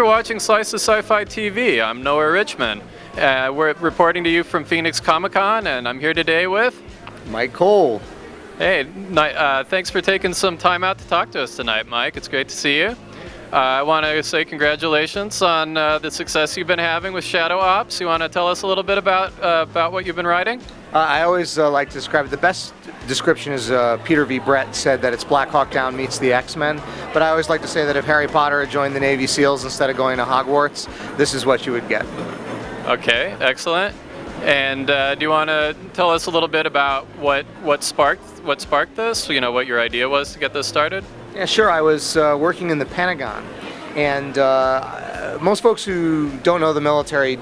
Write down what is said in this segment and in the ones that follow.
for watching Slice of Sci-Fi TV. I'm Noah Richman. We're reporting to you from Phoenix Comic-Con, and I'm here today with... Myke Cole. Hey, thanks for taking some time out to talk to us tonight, Mike. It's great to see you. I want to say congratulations on the success you've been having with Shadow Ops. You want to tell us a little bit about what you've been writing? I always like to describe it. The best description is Peter V. Brett said that it's Black Hawk Down meets the X-Men. But I always like to say that if Harry Potter had joined the Navy SEALs instead of going to Hogwarts, this is what you would get. Okay, excellent. And do you want to tell us a little bit about what sparked this? You know, what your idea was to get this started? Yeah, sure. I was working in the Pentagon, and most folks who don't know the military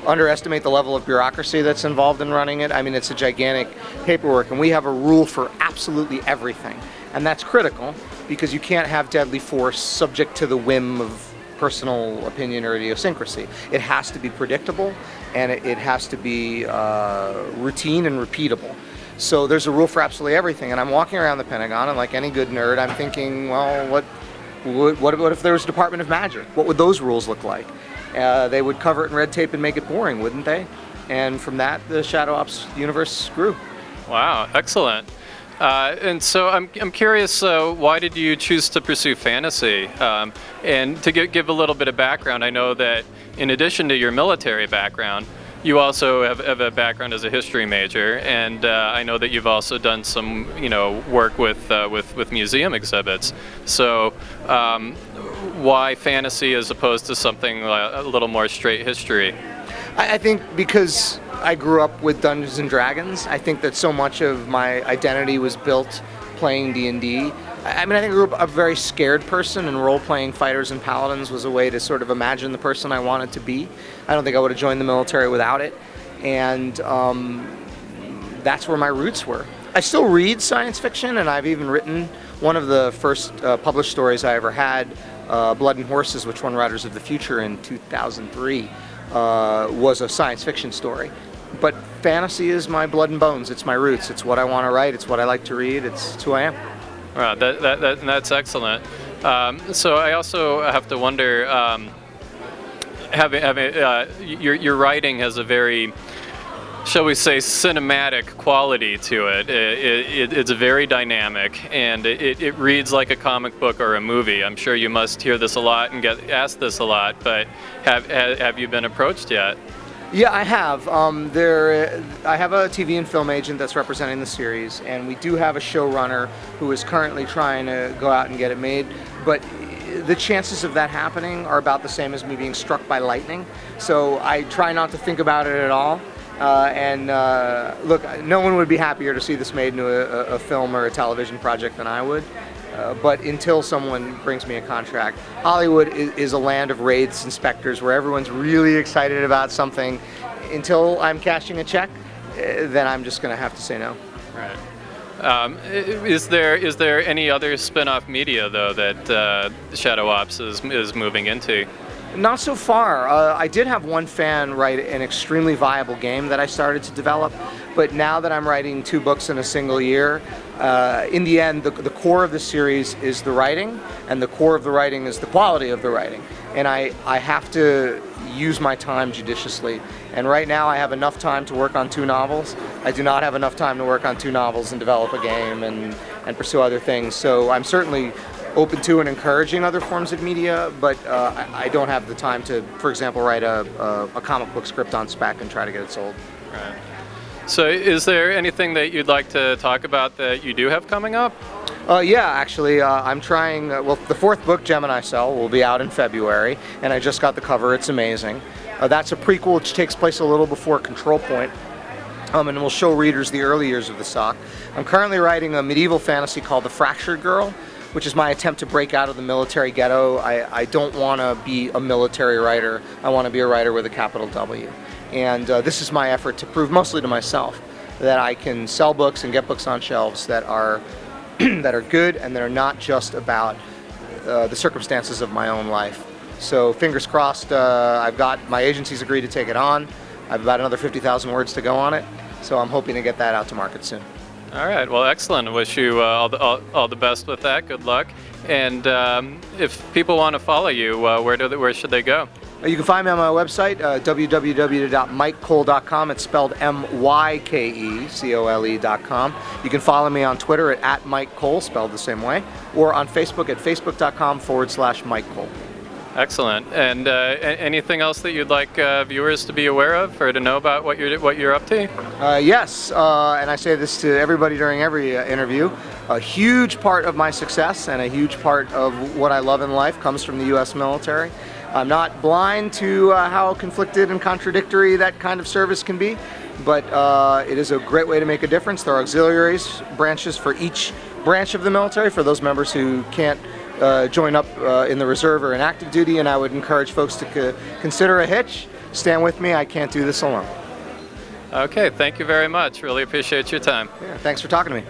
underestimate the level of bureaucracy that's involved in running it. I mean, it's a gigantic paperwork, and we have a rule for absolutely everything. And that's critical because you can't have deadly force subject to the whim of personal opinion or idiosyncrasy. It has to be predictable, and it has to be routine and repeatable. So there's a rule for absolutely everything. And I'm walking around the Pentagon, and like any good nerd, I'm thinking, well, what if there was a Department of Magic? What would those rules look like? They would cover it in red tape and make it boring, wouldn't they? And from that, the Shadow Ops universe grew. Wow, excellent. And so I'm curious, why did you choose to pursue fantasy? And to give a little bit of background, I know that in addition to your military background, you also have a background as a history major, and I know that you've also done some, work with museum exhibits. So, why fantasy as opposed to something a little more straight history? I think because I grew up with Dungeons and Dragons, I think that so much of my identity was built playing D&D. I mean, I think I grew up a very scared person, and role-playing fighters and paladins was a way to sort of imagine the person I wanted to be. I don't think I would have joined the military without it, and that's where my roots were. I still read science fiction, and I've even written one of the first published stories I ever had, Blood and Horses, which won Riders of the Future in 2003, was a science fiction story. But fantasy is my blood and bones. It's my roots. It's what I want to write. It's what I like to read. It's who I am. Wow, that's excellent. So I also have to wonder, your writing has a very, shall we say, cinematic quality to it. It's very dynamic, and it reads like a comic book or a movie. I'm sure you must hear this a lot and get asked this a lot, but have you been approached yet? Yeah, I have. I have a TV and film agent that's representing the series, and we do have a showrunner who is currently trying to go out and get it made. But the chances of that happening are about the same as me being struck by lightning. So I try not to think about it at all. Look, no one would be happier to see this made into a film or a television project than I would. But until someone brings me a contract, Hollywood is a land of raids and specters where everyone's really excited about something. Until I'm cashing a check, then I'm just going to have to say no. Right. Is there any other spin-off media though that Shadow Ops is moving into? Not so far. I did have one fan write an extremely viable game that I started to develop, but now that I'm writing 2 books in a single year, in the end, the core of the series is the writing, and the core of the writing is the quality of the writing. And I have to use my time judiciously. And right now I have enough time to work on 2 novels. I do not have enough time to work on 2 novels and develop a game and pursue other things. So I'm certainly open to and encouraging other forms of media, but I don't have the time to, for example, write a comic book script on spec and try to get it sold. Right. So is there anything that you'd like to talk about that you do have coming up? Yeah, actually, I'm trying, the 4th book, Gemini Cell, will be out in February, and I just got the cover. It's amazing. That's a prequel which takes place a little before Control Point, and will show readers the early years of the SOC. I'm currently writing a medieval fantasy called The Fractured Girl, which is my attempt to break out of the military ghetto. I don't want to be a military writer. I want to be a writer with a capital W. And this is my effort to prove, mostly to myself, that I can sell books and get books on shelves that are that are good and that are not just about the circumstances of my own life. So fingers crossed, my agency's agreed to take it on. I have about another 50,000 words to go on it, so I'm hoping to get that out to market soon. All right, well, excellent. I wish you all the best with that. Good luck. And if people want to follow you, where should they go? You can find me on my website, www.mykecole.com. It's spelled MYKECOLE.com. You can follow me on Twitter at Myke Cole, spelled the same way, or on Facebook at facebook.com/Myke Cole. Excellent. And anything else that you'd like viewers to be aware of or to know about what you're up to? Yes, and I say this to everybody during every interview. A huge part of my success and a huge part of what I love in life comes from the U.S. military. I'm not blind to how conflicted and contradictory that kind of service can be, but it is a great way to make a difference. There are auxiliaries branches for each branch of the military for those members who can't join up in the reserve or in active duty, and I would encourage folks to consider a hitch. Stand with me, I can't do this alone. Okay, thank you very much. Really appreciate your time. Yeah, thanks for talking to me.